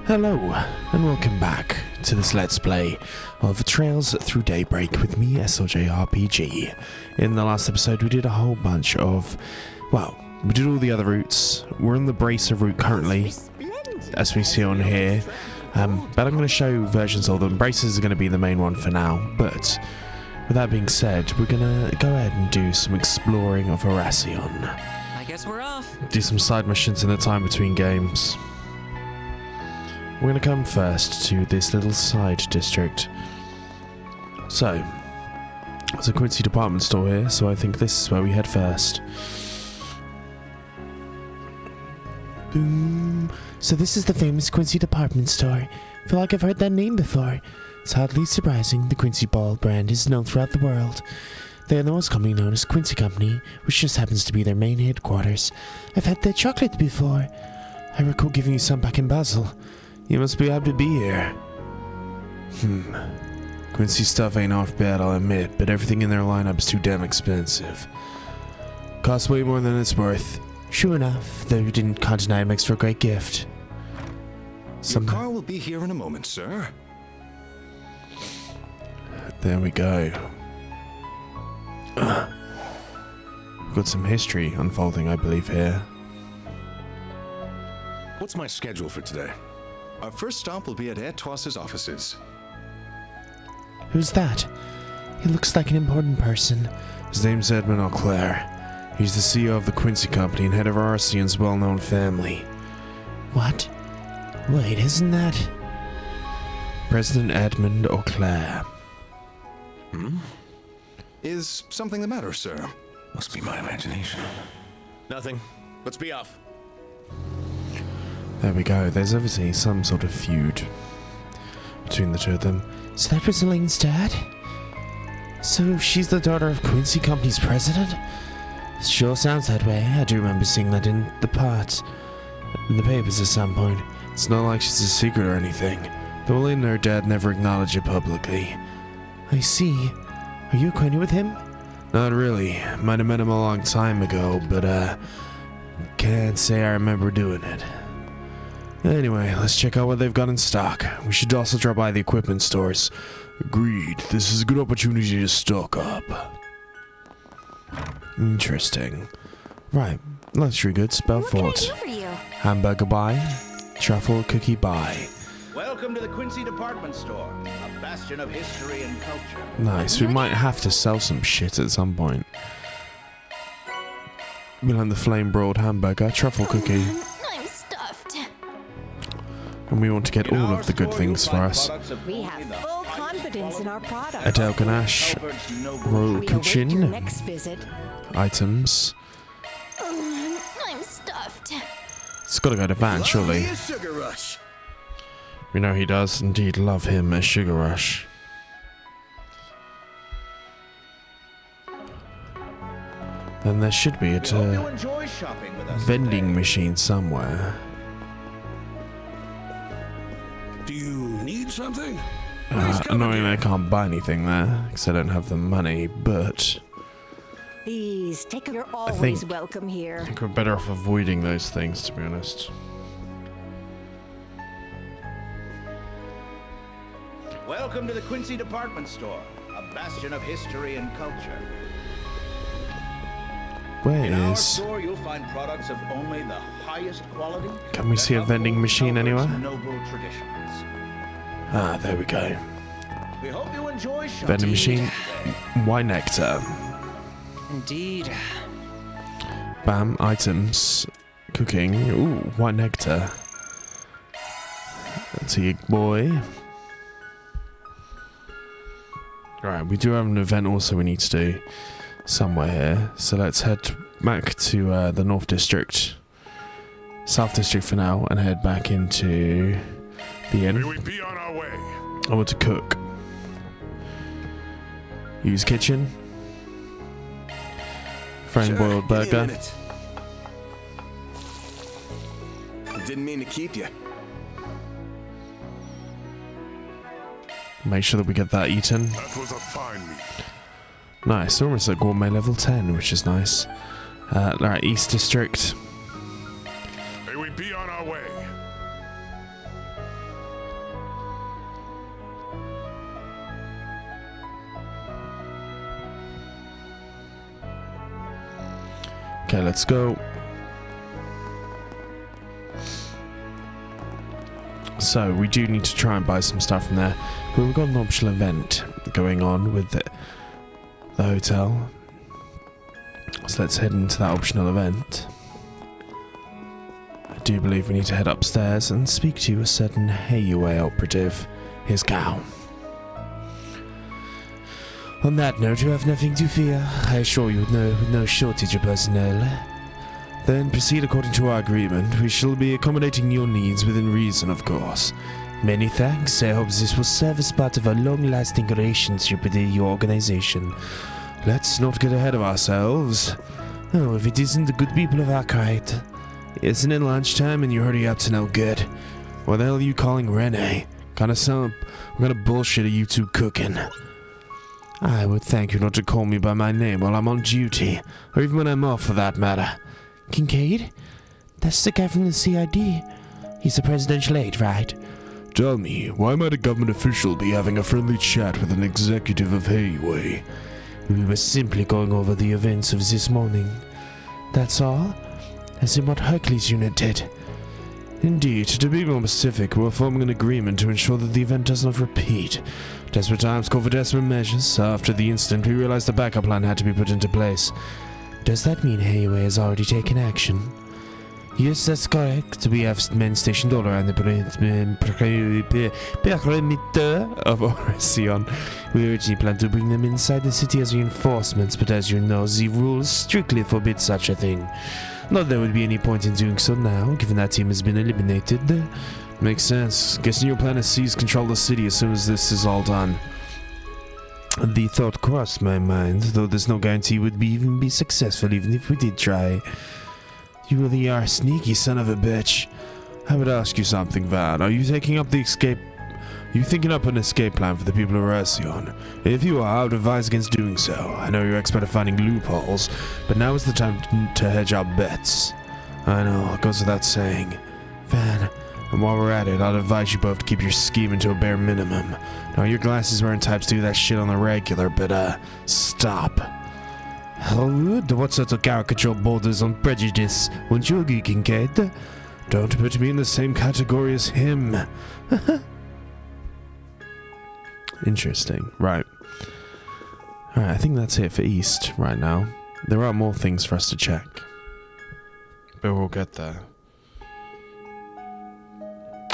Hello, and welcome back to this Let's Play of Trails Through Daybreak with me, SLJRPG. In the last episode we did a whole bunch of, well, we did all the other routes. We're on the Bracer route currently, as we see on here, but I'm going to show versions of them. Bracers are going to be the main one for now, but with that being said, we're going to go ahead and do some exploring of Erasion. I guess we're off. Do some side missions in the time between games. We're going to come first to this little side district. So, there's a Quincy department store here, so I think this is where we head first. Boom. So this is the famous Quincy department store. I feel like I've heard that name before. It's hardly surprising. The Quincy Ball brand is known throughout the world. They are the most commonly known as Quincy Company, which just happens to be their main headquarters. I've had their chocolate before. I recall giving you some back in Basel. You must be happy to be here. Quincy stuff ain't off bad, I'll admit, but everything in their lineup is too damn expensive. Costs way more than it's worth. Sure enough, though you didn't conjure items for a great gift. Your car will be here in a moment, sir. There we go. We've got some history unfolding, I believe, here. What's my schedule for today? Our first stop will be at Etoise's offices. Who's that? He looks like an important person. His name's Edmund Auclair. He's the CEO of the Quincy Company and head of Arsian's well-known family. What? Wait, isn't that... President Edmund Auclair. Is something the matter, sir? Must be my imagination. Nothing. Let's be off. There we go. There's obviously some sort of feud between the two of them. So that was Elaine's dad? So she's the daughter of Quincy Company's president? Sure sounds that way. I do remember seeing that in the papers at some point. It's not like she's a secret or anything. Though Elaine and her dad never acknowledge it publicly. I see. Are you acquainted with him? Not really. Might have met him a long time ago, but can't say I remember doing it. Anyway, let's check out what they've got in stock. We should also drop by the equipment stores. Agreed. This is a good opportunity to stock up. Interesting. Right. Luxury goods, Belfort. Hamburger buy. Truffle cookie buy. Welcome to the Quincy Department Store, a bastion of history and culture. Nice. We might have to sell some shit at some point. We'll have the flame broiled hamburger, truffle cookie. And we want to get all of the good things for us. We have full confidence in our products. Adele Ganache, Royal Kitchen, items. I'm stuffed. It's got to go to Van, surely. We know he does indeed love him a Sugar Rush. Then there should be a vending machine somewhere. Do you need something? Annoyingly, I can't buy anything there because I don't have the money, but Please take. You're always welcome here. I think we're better off avoiding those things, to be honest. Welcome to the Quincy Department Store, a bastion of history and culture. Where In our is... store, you'll find products of only the highest quality. Can we see a vending machine anywhere? Noble traditions. Ah, there we go. We hope you enjoy shopping. Vending machine. Wine nectar. Indeed. Bam. Items. Cooking. Ooh, wine nectar. Tea boy. Alright, we do have an event also we need to do somewhere here. So let's head back to the North District. South District for now, and head back into the inn. May we be on our way. I want to cook. Use kitchen. Frame boiled burger. I didn't mean to keep you. Make sure that we get that eaten. That was a fine meal. Nice, almost at gourmet level 10, which is nice. Alright, East District. May we be on our way. Okay, let's go. So, we do need to try and buy some stuff from there. But we've got an optional event going on with the hotel. So let's head into that optional event. I do believe we need to head upstairs and speak to a certain Hayway operative, his cow. On that note, you have nothing to fear. I assure you, no shortage of personnel. Then proceed according to our agreement. We shall be accommodating your needs within reason, of course. Many thanks. I hope this will serve as part of a long-lasting relationship with your organization. Let's not get ahead of ourselves. Oh, if it isn't the good people of Arkhide. Isn't it lunchtime and you're already up to no good? What the hell are you calling Rene? What kind of bullshit are you two cooking? I would thank you not to call me by my name while I'm on duty, or even when I'm off for that matter. Kincaid? That's the guy from the CID. He's the presidential aide, right? Tell me, why might a government official be having a friendly chat with an executive of Hayway? We were simply going over the events of this morning. That's all? As in what Hercules unit did? Indeed, to be more specific, we're forming an agreement to ensure that the event does not repeat. Desperate times call for desperate measures. After the incident, we realized a backup plan had to be put into place. Does that mean Hayway has already taken action? Yes, that's correct. We have men stationed all around the perimeter of Oracion. We originally planned to bring them inside the city as reinforcements, but as you know, the rules strictly forbid such a thing. Not that there would be any point in doing so now, given that team has been eliminated. Makes sense. Guessing your plan is to seize control of the city as soon as this is all done. The thought crossed my mind, though there's no guarantee we'd even be successful even if we did try. You really are a sneaky son of a bitch. I would ask you something, Van. Are you taking up the escape? Are you thinking up an escape plan for the people of Erasion? If you are, I would advise against doing so. I know you're expert at finding loopholes, but now is the time to hedge our bets. I know, it goes without saying. Van, and while we're at it, I'd advise you both to keep your scheming to a bare minimum. Now, your glasses wearing types do that shit on the regular, but, stop. What sort of caricature borders on prejudice? Won't you agree, Kincaid? Don't put me in the same category as him. Interesting. Right. Alright, I think that's it for East right now. There are more things for us to check. But we'll get there.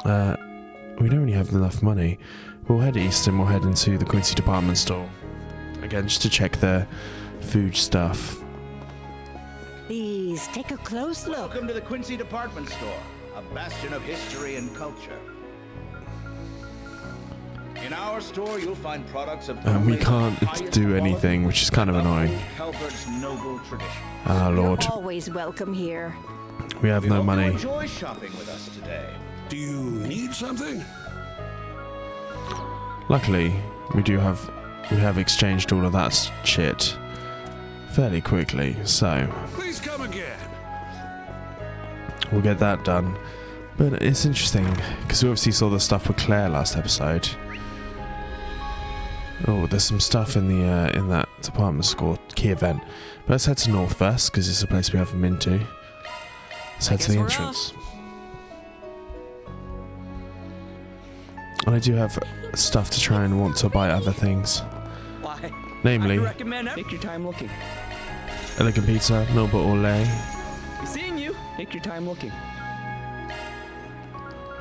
We don't really have enough money. We'll head east and we'll head into the Quincy department store. Again, just to check their food stuff. Please take a close look. Welcome to the Quincy department store, a bastion of history and culture. In our store, you'll find products of we can't do anything, which is kind of annoying. Calvard's noble tradition. Ah, Lord. You're always welcome here. We have no money. Enjoy shopping with us today. Do you need something? Luckily, we have exchanged all of that shit fairly quickly, so Please come again. we'll get that done. But it's interesting because we obviously saw the stuff with Claire last episode. Oh, there's some stuff in the in that department store key event. But let's head to North first because it's a place we haven't been to. Let's head to the entrance. And I do have stuff to try and want to buy other things. Why? Namely, I recommend take your time looking. elegant pizza, Melba Orlay. Seeing you. Take your time looking.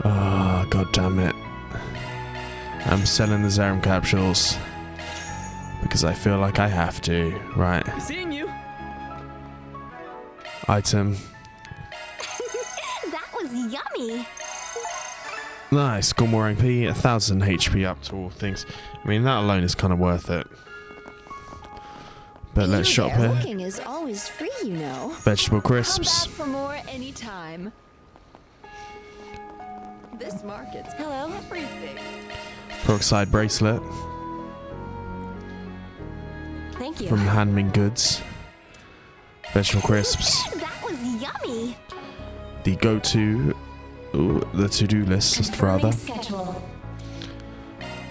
Ah, god damn it. I'm selling the Zarum capsules because I feel like I have to. Right. Seeing you. Item. That was yummy. Nice. Got more MP, 1000 HP up to all things. I mean, that alone is kind of worth it. But let's shop here. Looking is always free, you know. Vegetable Come crisps. back for more anytime. This market's Hello. everything. Peroxide bracelet Thank you. from Handmade Goods. Vegetable crisps. That was yummy. The go-to, the to-do list rather. Schedule.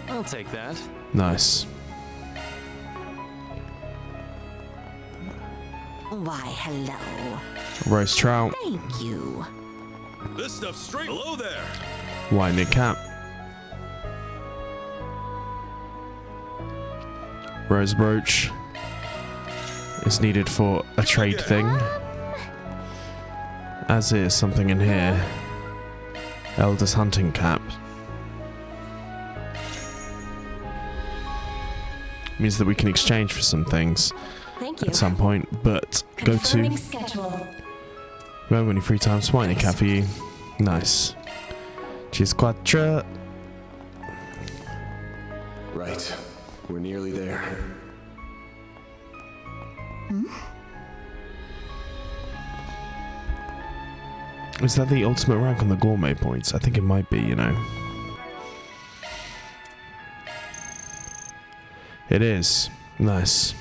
I'll take that. Nice. Why, hello. Roast trout. Thank you. This stuff's straight below there. White cap. Rose brooch. Is needed for a trade thing. As is something in here. Elder's hunting cap. Means that we can exchange for some things Thank you. at some point, but go to... Confirming schedule. Well, any free time, Swiney cat for you. Nice. Cheers, quattro. Right. We're nearly there. Is that the ultimate rank on the gourmet points? I think it might be, you know. It is. Nice.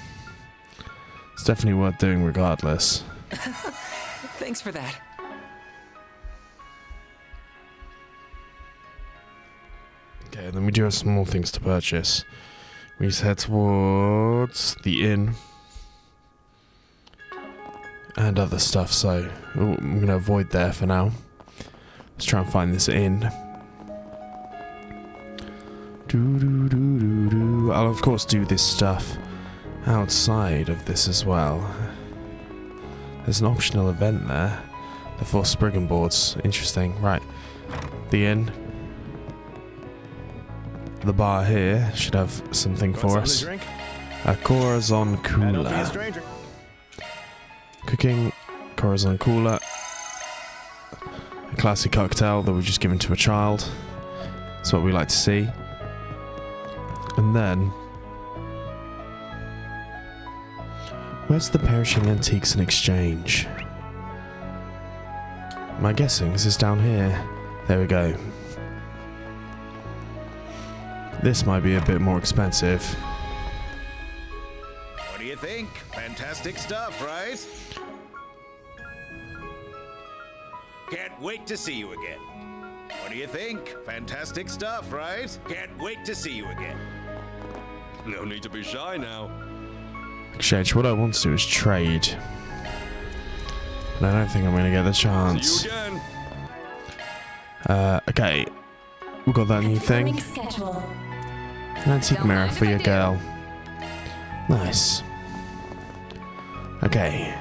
It's definitely worth doing regardless. Thanks for that. Okay, then we do have some more things to purchase. We just head towards the inn. And other stuff, so I'm going to avoid there for now. Let's try and find this inn. I'll of course do this stuff outside of this as well. There's an optional event there. The 4 Spriggan boards. Interesting. Right. The inn. The bar here should have something for us. A Corazon cooler. Cooking, Corazon cooler. A classy cocktail that we've just given to a child. That's what we like to see. And then... where's the perishing antiques and exchange? My guessing is down here. There we go. This might be a bit more expensive. What do you think? Fantastic stuff, right? Can't wait to see you again. What do you think? Fantastic stuff, right? Can't wait to see you again. No need to be shy now. Exchange. What I want to do is trade. And I don't think I'm going to get the chance. See you again. Okay. We've got that new thing. An antique mirror for your girl. Nice. Okay.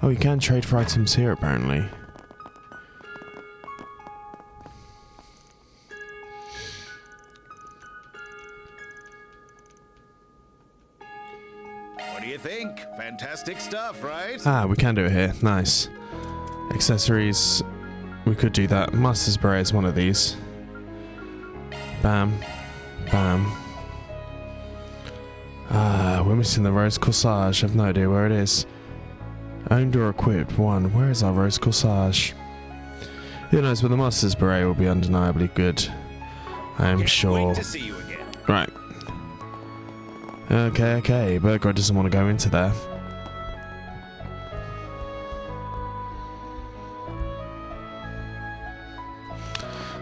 Oh, you can trade for items here apparently. What do you think? Fantastic stuff, right? Ah, we can do it here. Nice. Accessories. We could do that. Master's Beret is one of these. Bam. Bam. Ah, we're missing the rose corsage. I've no idea where it is. Owned or equipped. 1. Where is our rose corsage? Who knows, but the Master's Beret will be undeniably good. I am sure. Wait to see you again. Right. Okay. Burgro doesn't want to go into there.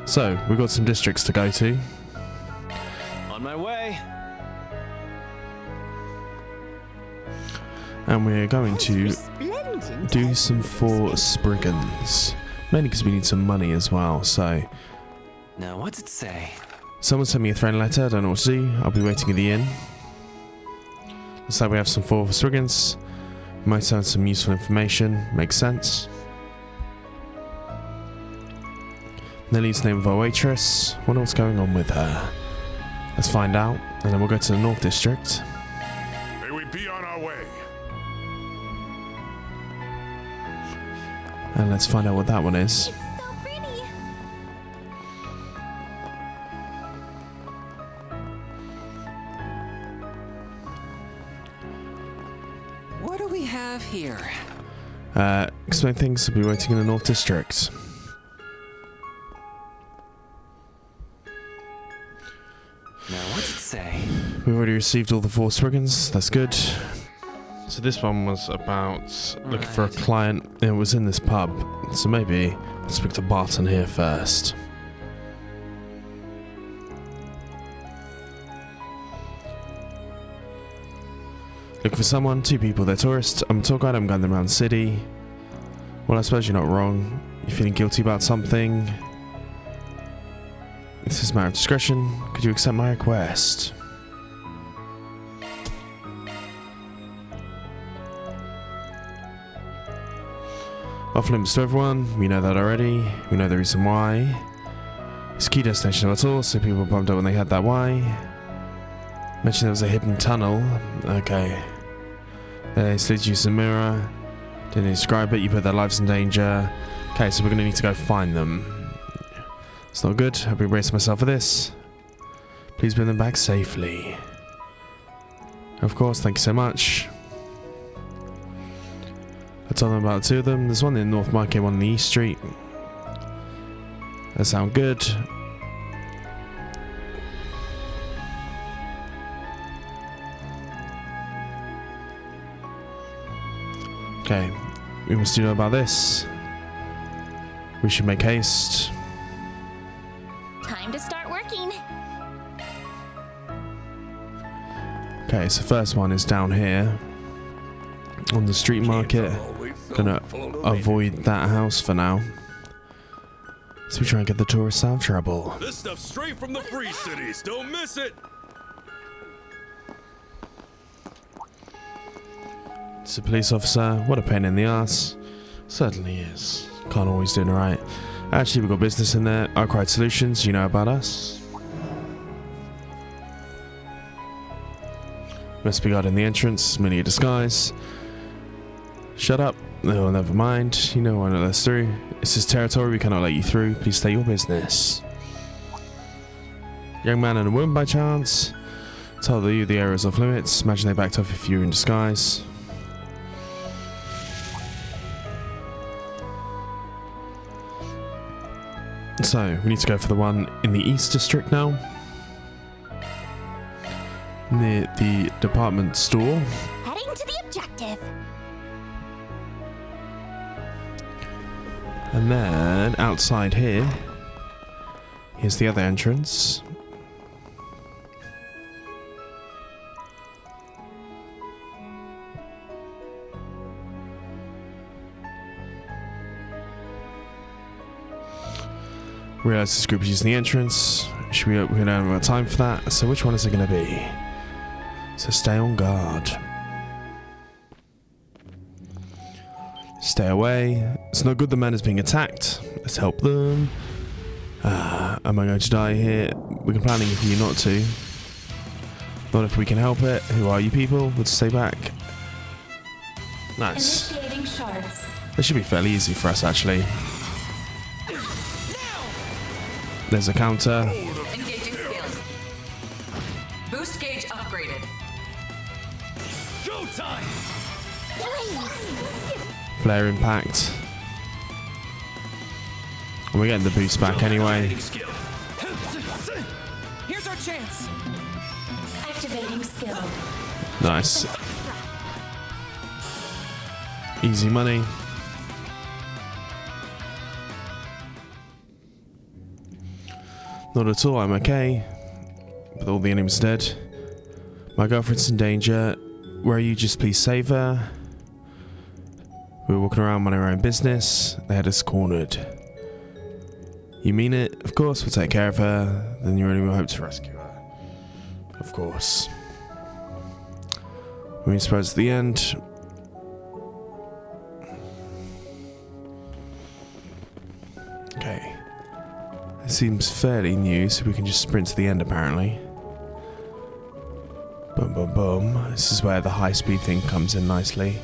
So, we've got some districts to go to. On my way. And we're going to Resplendent. do some 4 Spriggans. Mainly because we need some money as well, so... Now, what's it say? Someone sent me a thread letter, I don't know what to do. I'll be waiting at the inn. Looks like we have some 4 Spriggans. Might have some useful information, makes sense. Lily's the name of our waitress. Wonder what's going on with her. Let's find out, and then we'll go to the North District. May we be on our way. And let's find out what that one is. It's so pretty. What do we have here? Explain things, we'll be waiting in the North District. Now, what's it say? We've already received all the 4 Spriggans, that's good. So this one was about looking for a client. It was in this pub, so maybe I'll speak to Barton here first. Looking for someone, 2 people, they're tourists. I'm a tour guide, I'm guiding them around the city. Well, I suppose you're not wrong. You're feeling guilty about something. This is a matter of discretion. Could you accept my request? Off limits to everyone. We know that already. We know the reason why. It's a key destination at all, so people bumped up when they had that why. Mentioned there was a hidden tunnel. Okay. They slid you some mirror. Didn't describe it, you put their lives in danger. Okay, so we're gonna need to go find them. It's not good. I'll be bracing myself for this. Please bring them back safely. Of course, thank you so much. I told them about 2 of them. There's one in North Market, one in the East Street. That sound good. Okay, we must do know about this. We should make haste. Time to start working. Okay, so first one is down here on the street market. Gonna avoid that house for now. So we try and get the tourists out of trouble. This stuff's straight from the free cities. Don't miss it. It's a police officer. What a pain in the ass. Certainly is. Can't always do it right. Actually, we've got business in there. Arkhide Solutions, you know about us. Must be guarding the entrance. Merely a disguise. Shut up. No, never mind. You know why not let us through. This is territory. We cannot let you through. Please state your business. Young man and a woman by chance. Told you the area is off limits. Imagine they backed off if you were in disguise. So, we need to go for the one in the East District now. Near the department store. Heading to the objective. And then, outside here, here's the other entrance. Realize this group is using the entrance. We don't have time for that. So which one is it going to be? So stay on guard. Stay away. It's not good the man is being attacked. Let's help them. Am I going to die here? We're planning for you not to. Not if we can help it. Who are you people? Let's stay back. Nice. Initiating shards. This should be fairly easy for us actually. There's a counter. Engaging skills. Boost gauge upgraded. Go time. Flare impact. And we're getting the boost back anyway. Here's our chance. Activating skill. Nice. Easy money. Not at all, I'm okay. But all the enemies are dead. My girlfriend's in danger. Where are you? Just please save her. We were walking around minding our own business. They had us cornered. You mean it? Of course, we'll take care of her. Then you only hope to rescue her. Of course. We suppose at the end. Okay. It seems fairly new, so we can just sprint to the end apparently. Boom, boom, boom. This is where the high speed thing comes in nicely.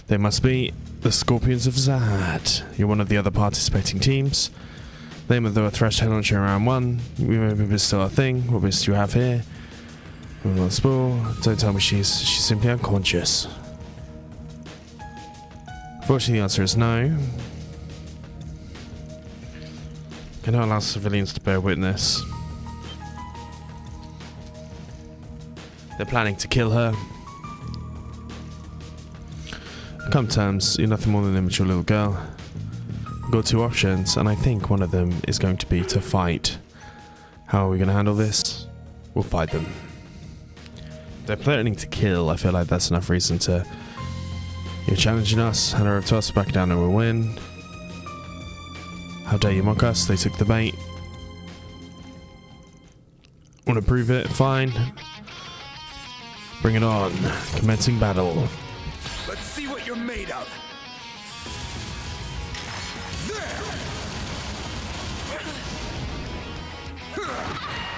They must be the Scorpions of Zahad. You're one of the other participating teams. Name of the threshold launcher in round 1. We may be still a thing. What best do you have here? Don't tell me she's simply unconscious. Unfortunately, the answer is no. Cannot allow civilians to bear witness. They're planning to kill her. Come to terms, you're nothing more than an immature little girl. We've got two options, and I think one of them is going to be to fight. How are we going to handle this? We'll fight them. They're threatening to kill. I feel like that's enough reason to... You're challenging us, hand her over to us, back down and we'll win. How dare you mock us? They took the bait. Want to prove it? Fine. Bring it on. Commencing battle. Let's see what you're made of.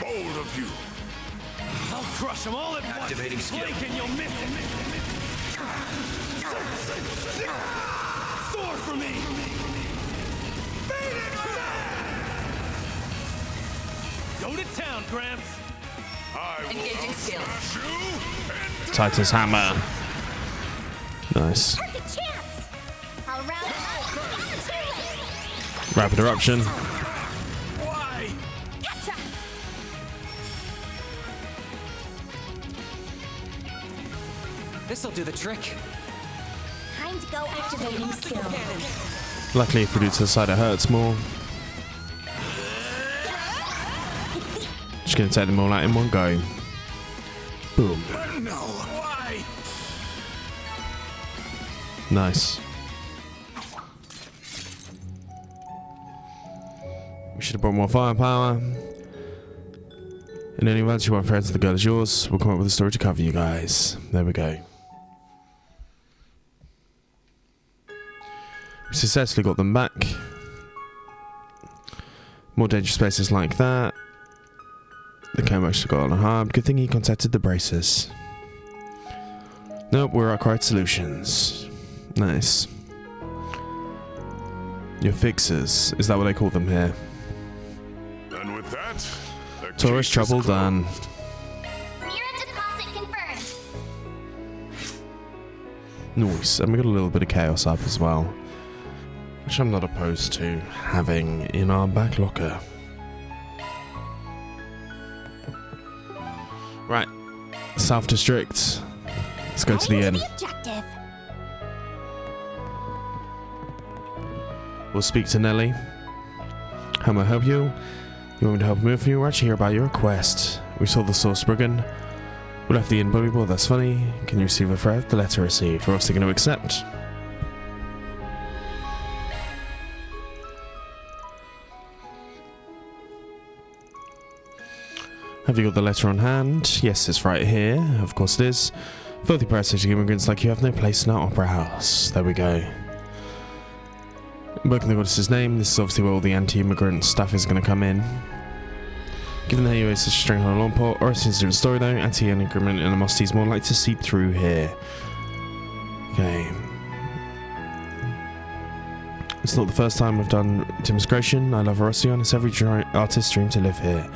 Bold of you. I'll crush them all at once. Activating skill. Blink and you'll miss it. Sword for me. Go to town, Gramps. Engaging skill. Titus hammer. Nice. Perfect chance. I'll round up. Rapid eruption. Why? Gotcha. This'll do the trick. Time to go. Activating skill. Luckily, if we do it to the side, it hurts more. Just gonna take them all out in one go. Boom. No. Why? Nice. We should have brought more firepower. In any event, you want friends, the girl is yours. We'll come up with a story to cover you guys. There we go. We successfully got them back. More dangerous spaces like that. The camo actually got unharmed. Good thing he contacted the bracers. Nope, we're Arkhide Solutions. Nice. Your fixers. Is that what they call them here? And with that, the Tourist case trouble is done. closed. Mirror deposit confirmed. Nice. And we got a little bit of chaos up as well, which I'm not opposed to having in our back locker. Right. South District. Let's go to the inn. Objective. We'll speak to Nelly. How may I help you? You want me to help move you? We're actually here about your request. We saw the source Spriggan. We left the inn, but well, that's funny. Can you receive a threat? The letter received. We're obviously going to accept. Have you got the letter on hand? Yes, it's right here. Of course it is. Filthy parasitic immigrants like you have no place in our opera house. There we go. Invoking the goddess's name, this is obviously where all the anti-immigrant stuff is going to come in. Given that you are such a stronghold on Longport, or a different story though, anti-immigrant animosity is more likely to seep through here. Okay. It's not the first time we've done demonstration. I love Erosian. It's every artist's dream to live here.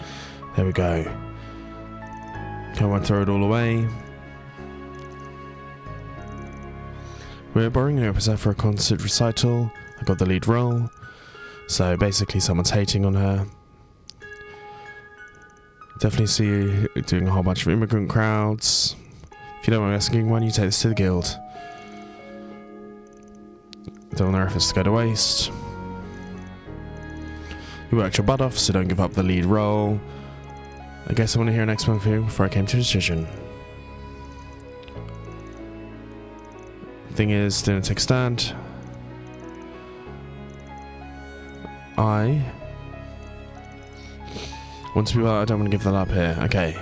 There we go. I won't throw it all away. We're borrowing an opera for a concert recital. I got the lead role. So basically someone's hating on her. Definitely see you doing a whole bunch of immigrant crowds. If you don't mind asking, why don't you take this to the guild? Don't want their efforts to go to waste. You worked your butt off, so don't give up the lead role. I guess I want to hear an explanation from you before I came to a decision. Thing is, didn't take a stand. I want to be well, I don't want to give that up here. Okay.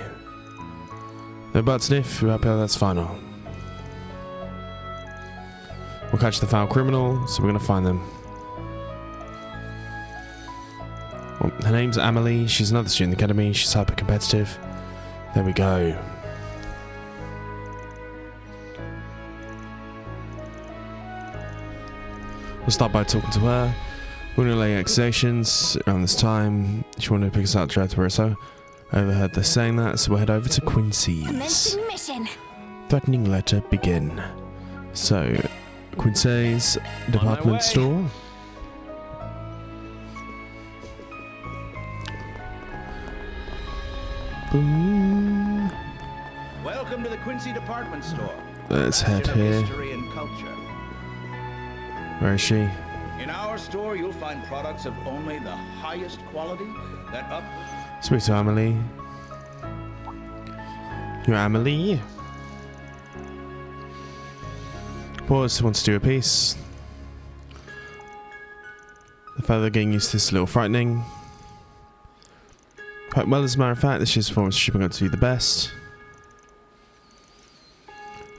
No butt sniff, we're up here, that's final. We'll catch the foul criminal, so we're going to find them. Well, her name's Amelie, she's another student in the academy, she's hyper competitive. There we go. We'll start by talking to her. We're going to lay accusations around this time. She wanted to pick us out to where so I overheard her saying that, so we'll head over to Quincy's. Commencing mission. Threatening letter begin. So, Quincy's department store. Boom. Welcome to the Quincy department store. Let's head Consider here. History and culture. Where is she? In our store, you'll find products of only the highest quality that up. Speak to Amelie. You're Amelie? Pause, wants to do a piece. The fact they're getting used to this is a little frightening. Quite well, as a matter of fact, this year's performance is shaping up to be the best.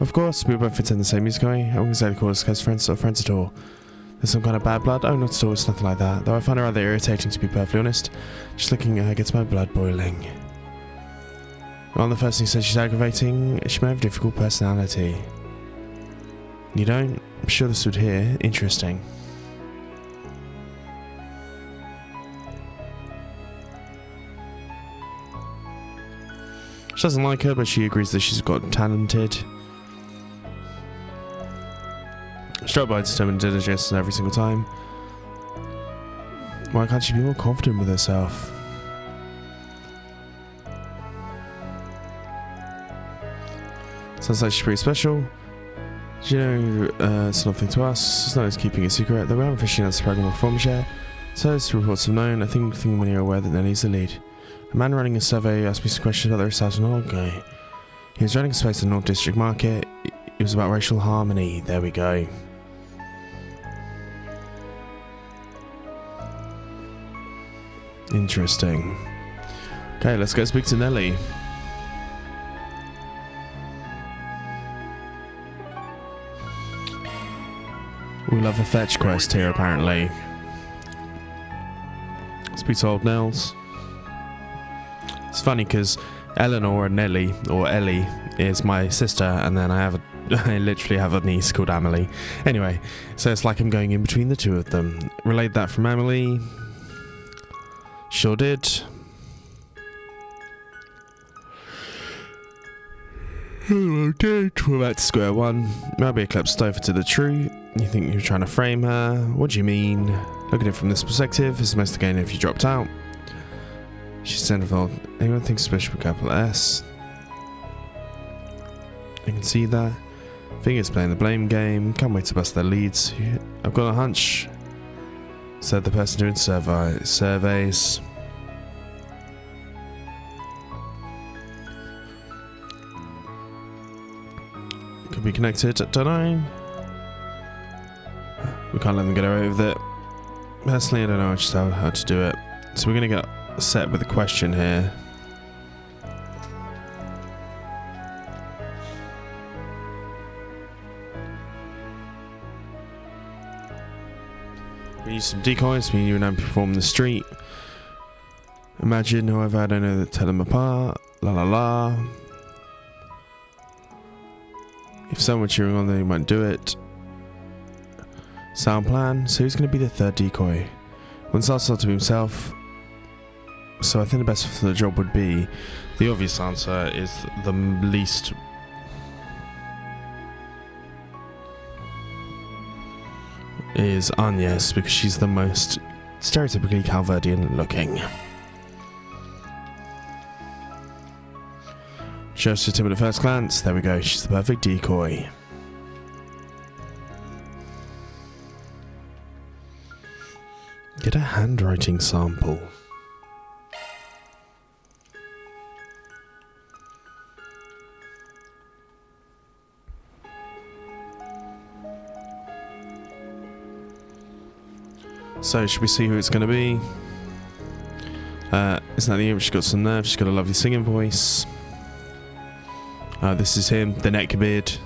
Of course, we both attend the same music I wouldn't exactly call us close friends or friends at all. There's some kind of bad blood? Oh, not at all, it's nothing like that. Though I find it rather irritating, to be perfectly honest. Just looking at her gets my blood boiling. Well, the first thing says she's aggravating, she may have a difficult personality. You don't? I'm sure this would hear. Interesting. She doesn't like her, but she agrees that she's got talented. Struck by determined diligence every single time. Why can't she be more confident with herself? Sounds like she's pretty special. Do you know, it's nothing to us. It's not as keeping a secret. They weren't fishing at Spriggan performance yet. So as reports have known, I think when you're aware that Nelly's the lead. A man running a survey asked me some questions about the results of an old guy. He was running a space in the North District Market. It was about racial harmony. There we go. Interesting. Okay, let's go speak to Nelly. We love a fetch quest here, apparently. Speak to old Nels. It's funny because Eleanor and Nelly, or Ellie, is my sister, and then I literally have a niece called Amelie. Anyway, so it's like I'm going in between the two of them. Relayed that from Amelie. Sure did. Okay, we're back to square one. Maybe eclipsed over to the truth. You think you're trying to frame her? What do you mean? Look at it from this perspective. It's the most again if you dropped out. She's centerfold. Anyone thinks special with capital S? I can see that. Fingers playing the blame game. Can't wait to bust their leads. I've got a hunch. Said the person doing surveys. Could be connected, don't know. We can't let them get away with it. Personally, I don't know just how to do it. So we're going to get set with a question here. We use some decoys, me and you and I perform in the street. Imagine, however, I don't know that tell them apart. La la la. If someone cheering on, then you might do it. Sound plan. So who's going to be the third decoy? One starts to himself. So I think the best for the job would be, the obvious answer is the least. Is Agnes, because she's the most stereotypically Calvardian looking. Shows to Tim at first glance. There we go. She's the perfect decoy. Get a handwriting sample. So, should we see who it's going to be? Isn't that the image? She's got some nerve. She's got a lovely singing voice. This is him, the neckbeard.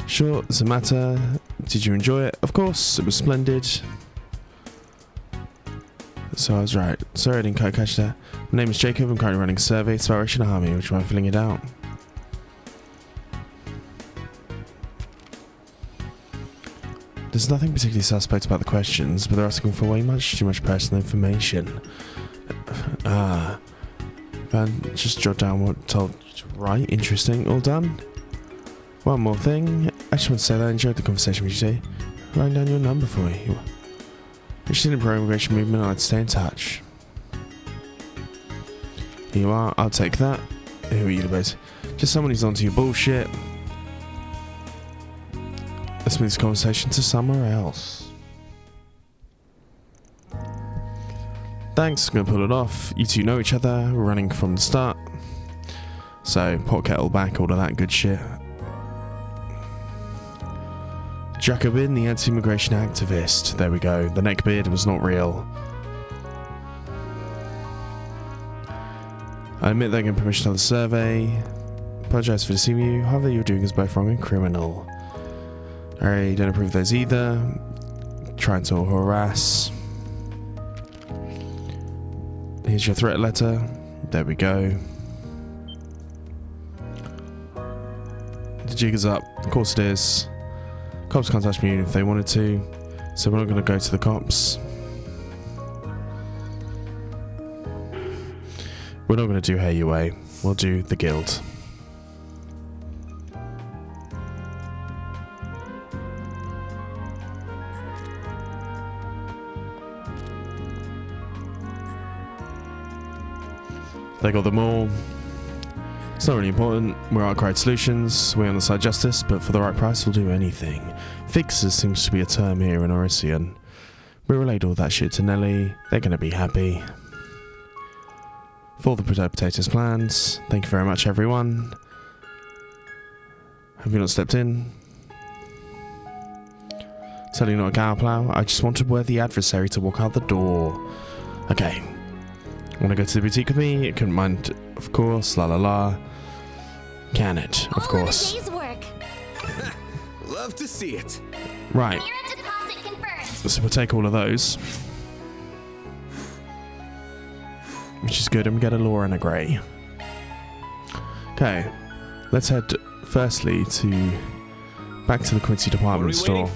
Sure, doesn't matter. Did you enjoy it? Of course, it was splendid. So I was right. Sorry I didn't quite catch that. My name is Jacob. I'm currently running a survey. It's about racial harmony, which I'm filling it out. There's nothing particularly suspect about the questions, but they're asking for way too much personal information. Van, just jot down what told you to write. Interesting. All done? One more thing. I just want to say that I enjoyed the conversation with you today. Write down your number for me. Interested in pro-immigration movement, I'd stay in touch. Here you are, I'll take that. Who are you, boys? Just someone who's onto your bullshit. Let's move this conversation to somewhere else. Thanks, I'm gonna pull it off. You two know each other, we're running from the start. So, pot kettle back, all of that good shit. Jacobin, the anti-immigration activist. There we go. The neckbeard was not real. I admit they gave permission to the survey. Apologise for deceiving you. However, you're doing is both wrong and criminal. I don't approve of those either. Trying to harass. Here's your threat letter. There we go. The jig is up. Of course it is. Cops can't touch me if they wanted to, so we're not going to go to the cops. We're not going to do Hey You Way. We'll do the guild. They got them all. It's not really important. We're Arkhide Solutions. We're on the side justice, but for the right price, we'll do anything. Fixers seems to be a term here in Orisian. We relayed all that shit to Nelly. They're going to be happy. For the potatoes plans. Thank you very much, everyone. Have you not stepped in? Certainly not a cow plow. I just wanted worthy adversary to walk out the door. Okay. Want to go to the boutique with me? You couldn't mind, of course. La la la. Can it? Of course. All in a day's work. Love to see it. Right. Mirror deposit confirmed. So we'll take all of those. Which is good, and we get a law and a grey. Okay. Let's head firstly to back to the Quincy department store.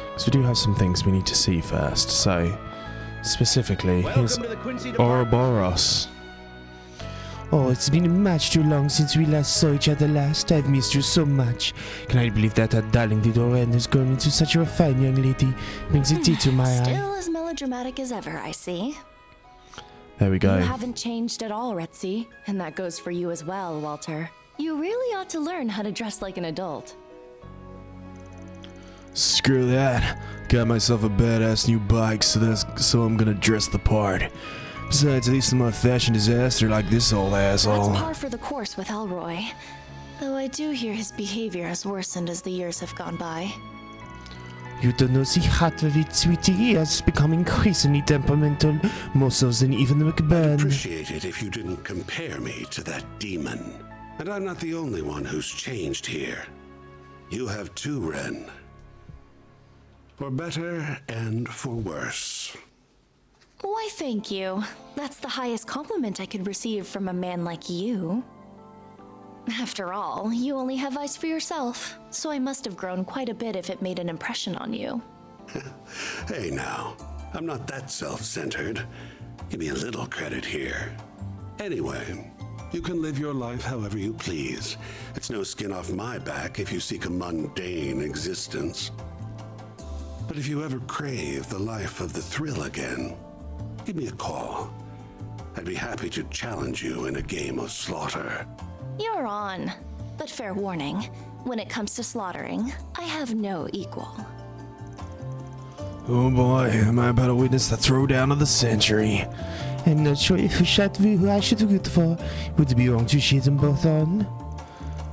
Because we do have some things we need to see first. So specifically, here's Ouroboros. Oh, it's been much too long since we last saw each other last. I've missed you so much. Can I believe that our darling little Ren has grown into such a fine young lady? Brings a tear to my eye. Still as melodramatic as ever, I see. There we go. You haven't changed at all, Retzi. And that goes for you as well, Walter. You really ought to learn how to dress like an adult. Screw that. Got myself a badass new bike, so I'm gonna dress the part. Besides, at least I'm not a fashion disaster like this old asshole. That's par for the course with Elroy. Though I do hear his behavior has worsened as the years have gone by. You don't know the heart of it, sweetie. He has become increasingly temperamental, more so than even the McBurn. I'd appreciate it if you didn't compare me to that demon. And I'm not the only one who's changed here. You have too, Ren. For better and for worse. Why, thank you. That's the highest compliment I could receive from a man like you. After all, you only have eyes for yourself, so I must have grown quite a bit if it made an impression on you. Hey now, I'm not that self-centered. Give me a little credit here. Anyway, you can live your life however you please. It's no skin off my back if you seek a mundane existence. But if you ever crave the life of the thrill again, give me a call. I'd be happy to challenge you in a game of slaughter. You're on. But fair warning, when it comes to slaughtering, I have no equal. Oh boy, am I about to witness the throwdown of the century. I'm not sure if who I should root for. Would it be wrong to shit them both on?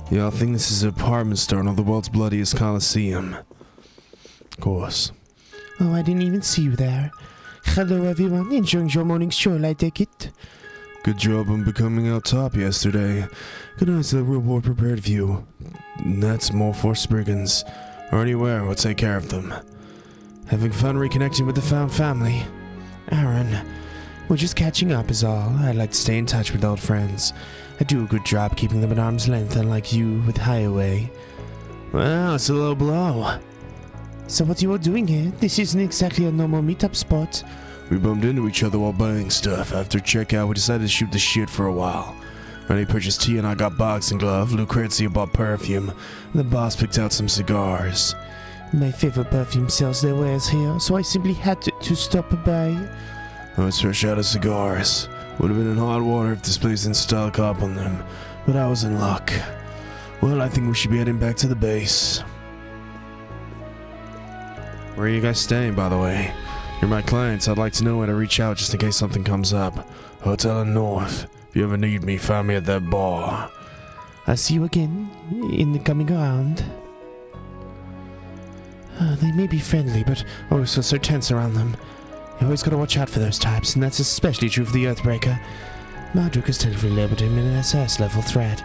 Y'all think this is a apartment store of the world's bloodiest coliseum. Of course. Oh, I didn't even see you there. Hello everyone, enjoying your morning stroll, I take it. Good job on becoming out top yesterday. Good nice little reward prepared for you. That's more for Spriggans. Or anywhere, we'll take care of them. Having fun reconnecting with the found family. Aaron, we're just catching up is all. I like to stay in touch with old friends. I do a good job keeping them at arm's length, unlike you with Highway. Well, it's a low blow. So what you are doing here? This isn't exactly a normal meetup spot. We bumped into each other while buying stuff. After checkout, we decided to shoot the shit for a while. Randy purchased tea and I got boxing glove. Lucrezia bought perfume. And the boss picked out some cigars. My favorite perfume sells their wares here, so I simply had to stop by. I was fresh out of cigars. Would have been in hot water if this place didn't style a cop on them, but I was in luck. Well, I think we should be heading back to the base. Where are you guys staying, by the way? You're my clients. I'd like to know where to reach out just in case something comes up. Hotel in North. If you ever need me, find me at that bar. I'll see you again in the coming round. They may be friendly, but also so tense around them. You always gotta watch out for those types, and that's especially true for the Earthbreaker. Marduk has tentatively labeled him an SS-level threat.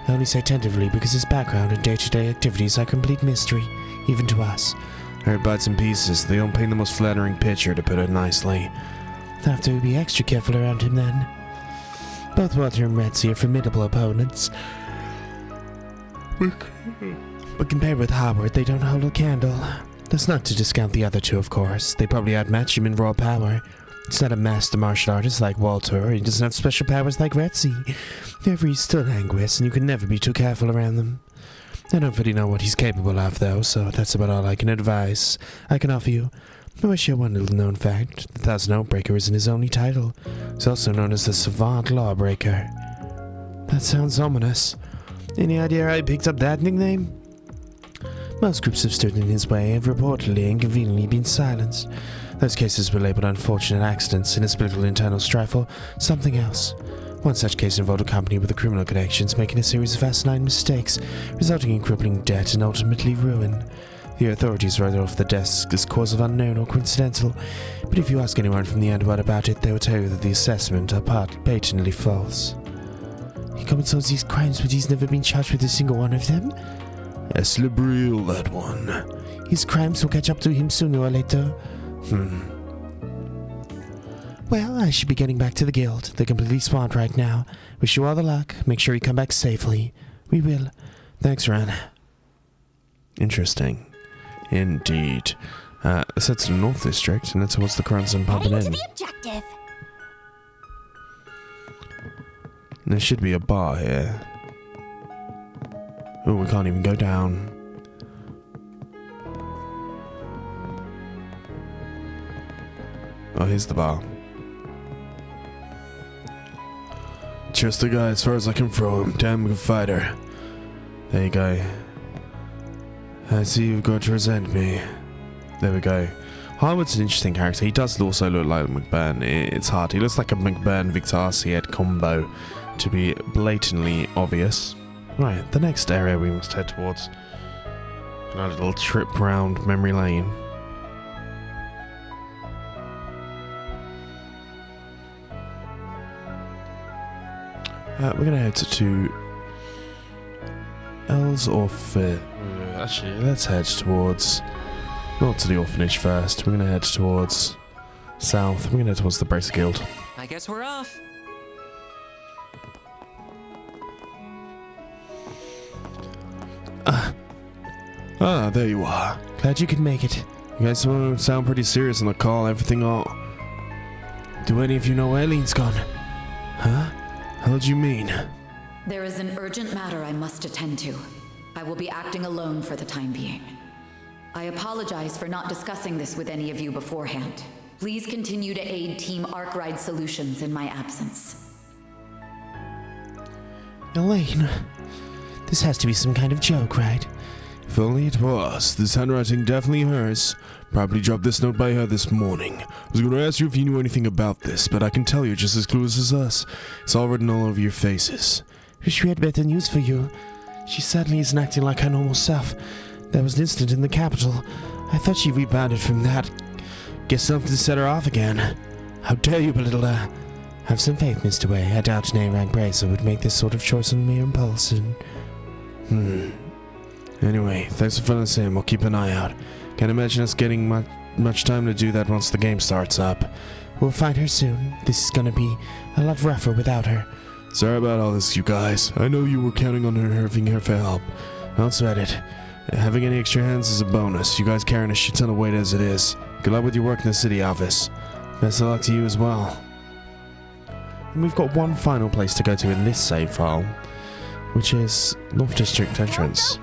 I only say tentatively because his background and day-to-day activities are complete mystery, even to us. I heard bits and pieces. They don't paint the most flattering picture, to put it nicely. I'll have to be extra careful around him then. Both Walter and Retzi are formidable opponents. But compared with Howard, they don't hold a candle. That's not to discount the other two, of course. They probably outmatch him in raw power. He's not a master martial artist like Walter, he doesn't have special powers like Retzi. However, he's still Anguis, and you can never be too careful around them. I don't really know what he's capable of, though, so that's about all I can advise. I can offer you. I will share one little known fact. The Thousand Outbreaker isn't his only title. He's also known as the Savant Lawbreaker. That sounds ominous. Any idea how he picked up that nickname? Most groups have stood in his way have reportedly and conveniently been silenced. Those cases were labeled unfortunate accidents, inexplicable internal strife, or something else. One such case involved a company with criminal connections making a series of asinine mistakes, resulting in crippling debt and ultimately ruin. The authorities wrote it off the desk as cause of unknown or coincidental, but if you ask anyone from the underworld about it, they will tell you that the assessment are patently false. He commits all these crimes, but he's never been charged with a single one of them? Eslebril, that one. His crimes will catch up to him sooner or later. Well, I should be getting back to the guild. They're completely swamped right now. Wish you all the luck. Make sure you come back safely. We will. Thanks, Ren. Interesting. Indeed. This heads to the North District, and that's towards the Crimson Pub and Inn. To the objective. There should be a bar here. Oh, we can't even go down. Oh, here's the bar. Just the guy as far as I can throw him. Damn good fighter. There you go. I see you've got to resent me. There we go. Harwood's an interesting character. He does also look like McBurn. It's hard. He looks like a McBurn Victasiad combo, to be blatantly obvious. Right, the next area we must head towards. A little trip round memory lane. We're gonna head to actually, let's head towards, not to the orphanage first. We're gonna head towards south. We're gonna head towards the Bracer Guild. I guess we're off. There you are. Glad you could make it. You guys sound pretty serious on the call. Everything all... Do any of you know where Eileen's gone? Huh? How do you mean? There is an urgent matter I must attend to. I will be acting alone for the time being. I apologize for not discussing this with any of you beforehand. Please continue to aid Team Arkhide Solutions in my absence. Elaine, this has to be some kind of joke, right? If only it was. This handwriting definitely hers. Probably dropped this note by her this morning. I was going to ask you if you knew anything about this, but I can tell you're just as clueless as us. It's all written all over your faces. Wish we had better news for you. She certainly isn't acting like her normal self. There was an incident in the capital. I thought she rebounded from that. Guess something set her off again. How dare you belittle her? Have some faith, Mr. Way. I doubt an A-rank bracer would make this sort of choice on mere impulse. Anyway, thanks for filling us in. We'll keep an eye out. Can't imagine us getting much time to do that once the game starts up. We'll find her soon. This is gonna be a lot rougher without her. Sorry about all this, you guys. I know you were counting on her having her for help. Don't sweat it. Having any extra hands is a bonus. You guys carrying a shit ton of weight as it is. Good luck with your work in the city office. Best of luck to you as well. And we've got one final place to go to in this save file, which is North District entrance.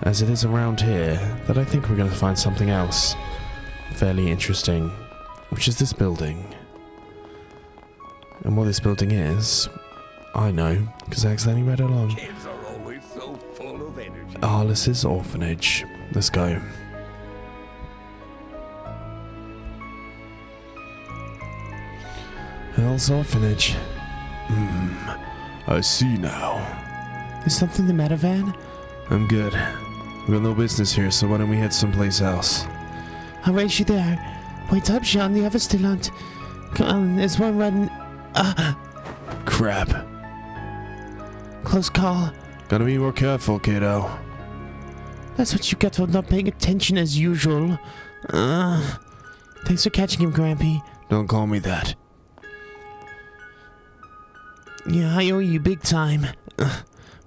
As it is around here that I think we're going to find something else fairly interesting, which is this building. And what this building is, I know, because I accidentally read along. Kids are always so full of energy. Armis's orphanage. Let's go. Hell's orphanage. I see now. Is something the matter, Van? I'm good. We've got no business here, so why don't we head someplace else? I'll raise you there. Wait up, Sean, the others still aren't. Come on, there's one running. Crap. Close call. Gotta be more careful, kiddo. That's what you get for not paying attention as usual. Thanks for catching him, Grampy. Don't call me that. Yeah, I owe you big time.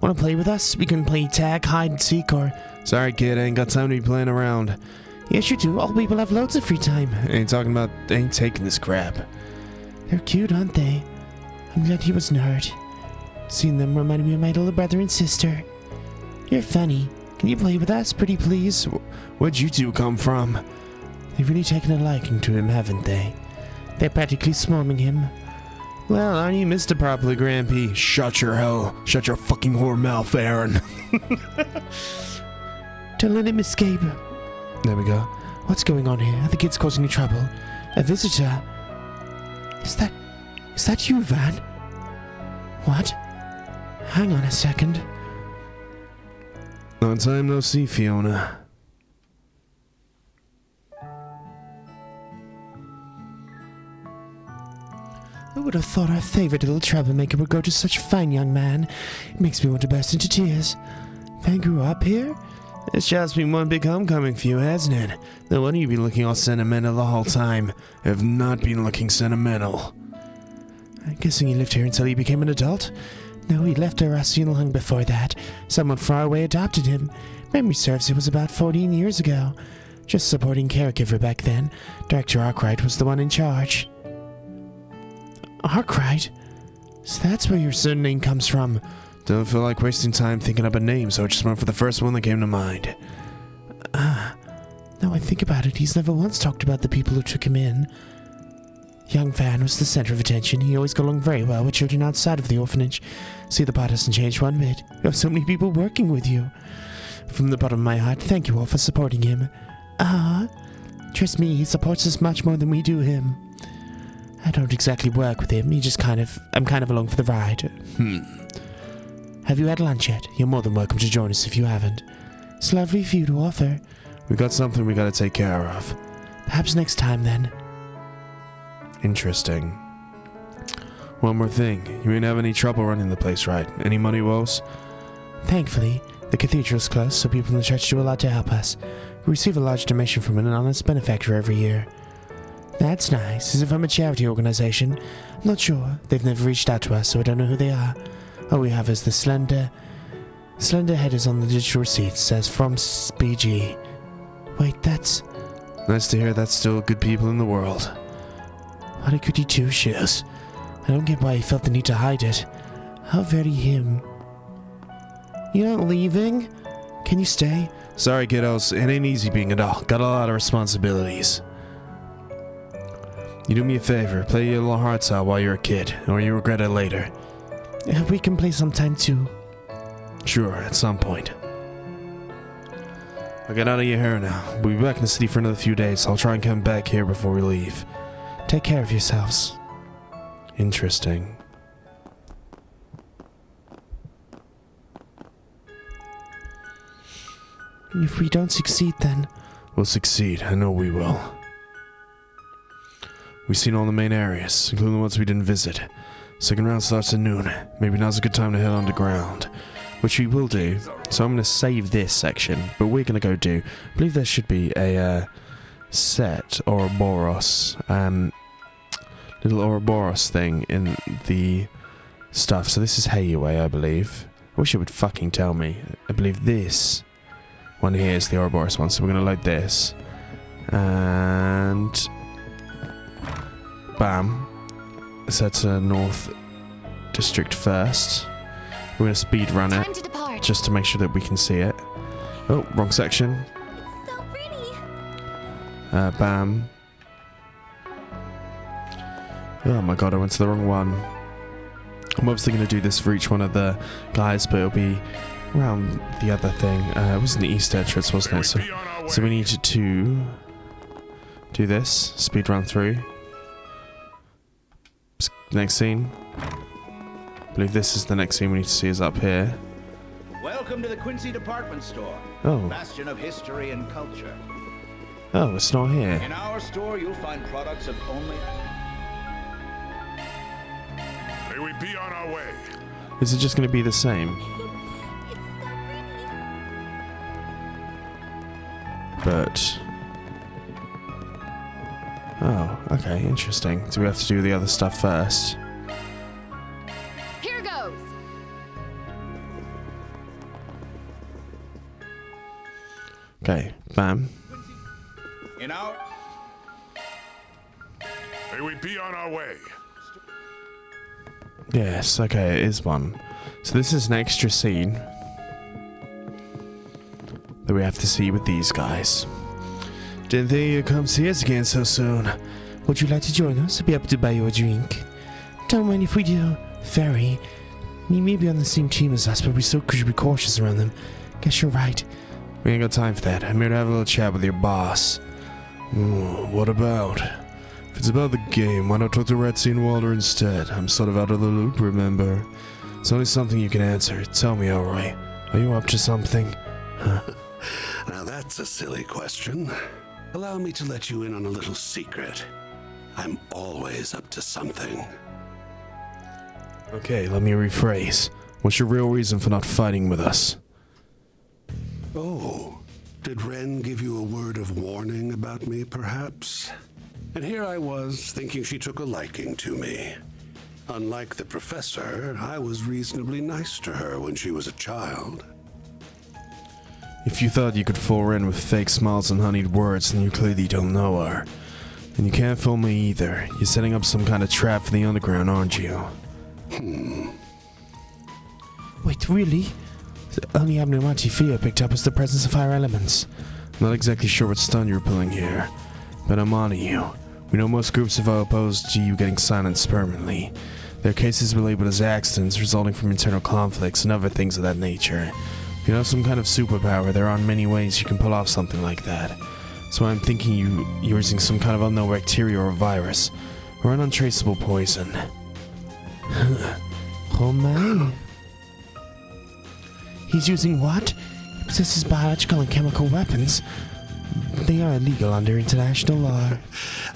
Wanna play with us? We can play tag, hide and seek, or... Sorry, kid, I ain't got time to be playing around. Yes, you do. All people have loads of free time. Ain't taking this crap. They're cute, aren't they? I'm glad he wasn't hurt. Seeing them reminded me of my little brother and sister. You're funny. Can you play with us, pretty please? Where'd you two come from? They've really taken a liking to him, haven't they? They're practically swarming him. Well, aren't you Mr. Properly, Grampy? Shut your fucking whore mouth, Aaron. Don't let him escape. There we go. What's going on here? Are the kids causing you trouble? A visitor? Is that you, Van? What? Hang on a second. Long time no see, Fiona. Who would have thought our favorite little troublemaker would grow to such a fine young man? It makes me want to burst into tears. Van grew up here? It's just been one big homecoming for you, hasn't it? No wonder you've been looking all sentimental the whole time. Have not been looking sentimental. I'm guessing he lived here until he became an adult? No, he left Erosine long before that. Someone far away adopted him. Memory serves it was about 14 years ago. Just supporting caregiver back then. Director Arkhide was the one in charge. Arkhide? So that's where your surname comes from. Don't feel like wasting time thinking up a name, so I just went for the first one that came to mind. Now I think about it, he's never once talked about the people who took him in. Young Van was the center of attention. He always got along very well with children outside of the orphanage. See, the part hasn't changed one bit. You have so many people working with you. From the bottom of my heart, thank you all for supporting him. Trust me, he supports us much more than we do him. I don't exactly work with him, I'm kind of along for the ride. Have you had lunch yet? You're more than welcome to join us if you haven't. It's lovely of you to offer. We got something we gotta take care of. Perhaps next time, then. Interesting. One more thing. You ain't have any trouble running the place, right? Any money woes? Thankfully, the cathedral's closed, so people in the church do a lot to help us. We receive a large donation from an anonymous benefactor every year. That's nice. Is it from a charity organization? I'm not sure. They've never reached out to us, so I don't know who they are. All we have is the slender headers on the digital receipt. It says from SPG. Wait, that's... Nice to hear that's still good people in the world. What a goody two-shoes. I don't get why he felt the need to hide it. How very him. You're not leaving? Can you stay? Sorry, kiddos. It ain't easy being an adult. Got a lot of responsibilities. You do me a favor. Play your little hearts out while you're a kid, or you regret it later. We can play sometime too. Sure, at some point. I'll get out of your hair now. We'll be back in the city for another few days. I'll try and come back here before we leave. Take care of yourselves. Interesting. If we don't succeed, then... We'll succeed. I know we will. We've seen all the main areas, including the ones we didn't visit. Second round starts at noon. Maybe now's a good time to head underground. Which we will do. So I'm going to save this section. But we're going to go do... I believe there should be a set Ouroboros. Little Ouroboros thing in the stuff. So this is Hayway, I believe. I wish it would fucking tell me. I believe this one here is the Ouroboros one. So we're going to load this. And... Bam. Set to North District first. We're going to speed run it just to make sure that we can see it. Oh, wrong section. It's so pretty. Bam. Oh my god, I went to the wrong one. I'm obviously going to do this for each one of the guys, but it'll be around the other thing. It was an East entrance, wasn't it? So we needed to do this. Speed run through. Next scene. I believe this is the next scene we need to see is up here. Welcome to the Quincy Department Store. Oh. Bastion of history and culture. Oh, it's not here. In our store, you'll find products of only... May we be on our way. Is it just going to be the same? But... Oh, okay, interesting. Do we have to do the other stuff first? Here goes. Okay, bam. In our... May we be on our way. Yes, okay, it is one. So this is an extra scene that we have to see with these guys. Didn't think you'd come see us again so soon. Would you like to join us? I'll be happy to buy you a drink. Don't mind if we do. Very. He may be on the same team as us, but we still should be cautious around them. Guess you're right. We ain't got time for that. I'm here to have a little chat with your boss. What about? If it's about the game, why not talk to Retsy and Walter instead? I'm sort of out of the loop, remember? It's only something you can answer. Tell me, alright. Are you up to something? Now that's a silly question. Allow me to let you in on a little secret. I'm always up to something. Okay, let me rephrase. What's your real reason for not fighting with us? Oh, did Ren give you a word of warning about me, perhaps? And here I was, thinking she took a liking to me. Unlike the professor, I was reasonably nice to her when she was a child. If you thought you could fool Ren with fake smiles and honeyed words, then you clearly don't know her. And you can't fool me either. You're setting up some kind of trap for the underground, aren't you? Wait, really? The only abnormality Fia picked up was the presence of higher elements. I'm not exactly sure what stunt you're pulling here, but I'm on to you. We know most groups are opposed to you getting silenced permanently. Their cases were labeled as accidents resulting from internal conflicts and other things of that nature. If you have some kind of superpower, there aren't many ways you can pull off something like that. So I'm thinking you're using some kind of unknown bacteria or virus, or an untraceable poison. Oh my. He's using what? He possesses biological and chemical weapons. They are illegal under international law.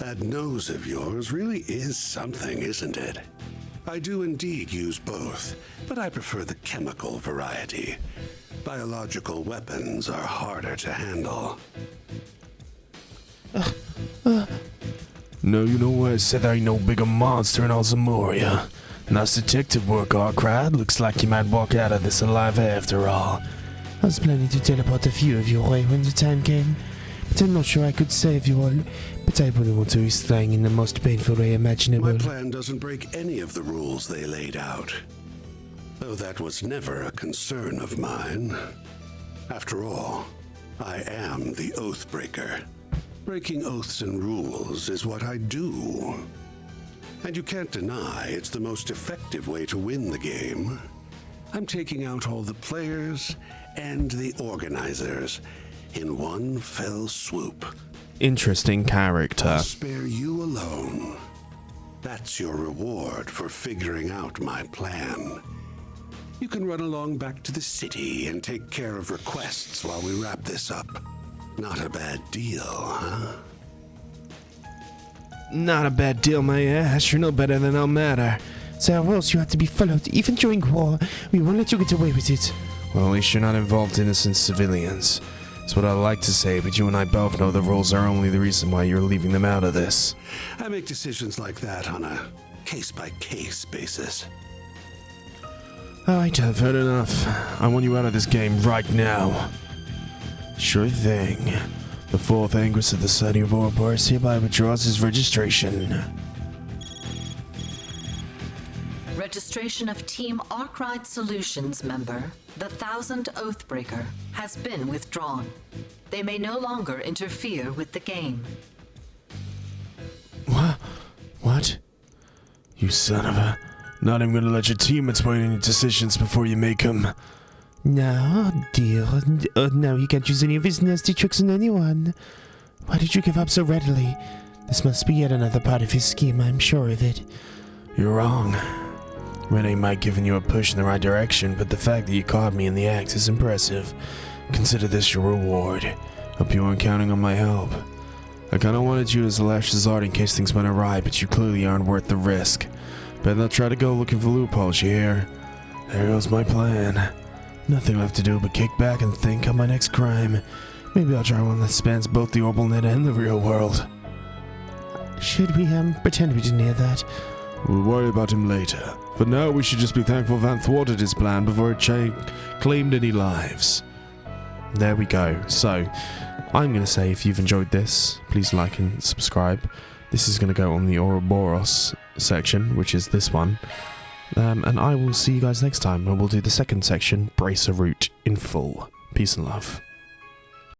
That nose of yours really is something, isn't it? I do indeed use both, but I prefer the chemical variety. Biological weapons are harder to handle. No, you know what? I said there ain't no bigger monster in all Zamoria. Nice detective work, Arkhide. Looks like you might walk out of this alive after all. I was planning to teleport a few of you away when the time came, but I'm not sure I could save you all. But I wouldn't want to risk dying in the most painful way imaginable. My plan doesn't break any of the rules they laid out, though that was never a concern of mine. After all, I am the Oathbreaker. Breaking oaths and rules is what I do. And you can't deny it's the most effective way to win the game. I'm taking out all the players and the organizers in one fell swoop. Interesting character. I'll spare you alone. That's your reward for figuring out my plan. You can run along back to the city and take care of requests while we wrap this up. Not a bad deal, huh? Not a bad deal, my ass. You're no better than Almada. So how else you have to be followed, even during war? We won't let you get away with it. Well, at least you're not involved innocent civilians. That's what I like to say, but you and I both know the rules are only the reason why you're leaving them out of this. I make decisions like that on a case-by-case basis. Alright, I've heard enough. I want you out of this game right now. Sure thing. The fourth Angus of the City of Ouroboros hereby withdraws his registration. Registration of Team Arkhide Solutions member, the 1000 Oathbreaker, has been withdrawn. They may no longer interfere with the game. What? You son of a... Not even gonna let your teammates weigh any decisions before you make them. No, dear. No, he can't use any of his nasty tricks on anyone. Why did you give up so readily? This must be yet another part of his scheme, I'm sure of it. You're wrong. Rene might giving you a push in the right direction, but the fact that you caught me in the act is impressive. Consider this your reward. Hope you weren't counting on my help. I kinda wanted you as a last resort in case things went awry, but you clearly aren't worth the risk. Better not try to go looking for loopholes, you hear? There goes my plan. Nothing left to do but kick back and think of my next crime. Maybe I'll try one that spans both the orbital net and the real world. Should we, pretend we didn't hear that? We'll worry about him later. For now, we should just be thankful Van thwarted his plan before it claimed any lives. There we go. So, I'm going to say if you've enjoyed this, please like and subscribe. This is going to go on the Ouroboros section, which is this one. And I will see you guys next time when we'll do the second section, Bracer Route, in full. Peace and love.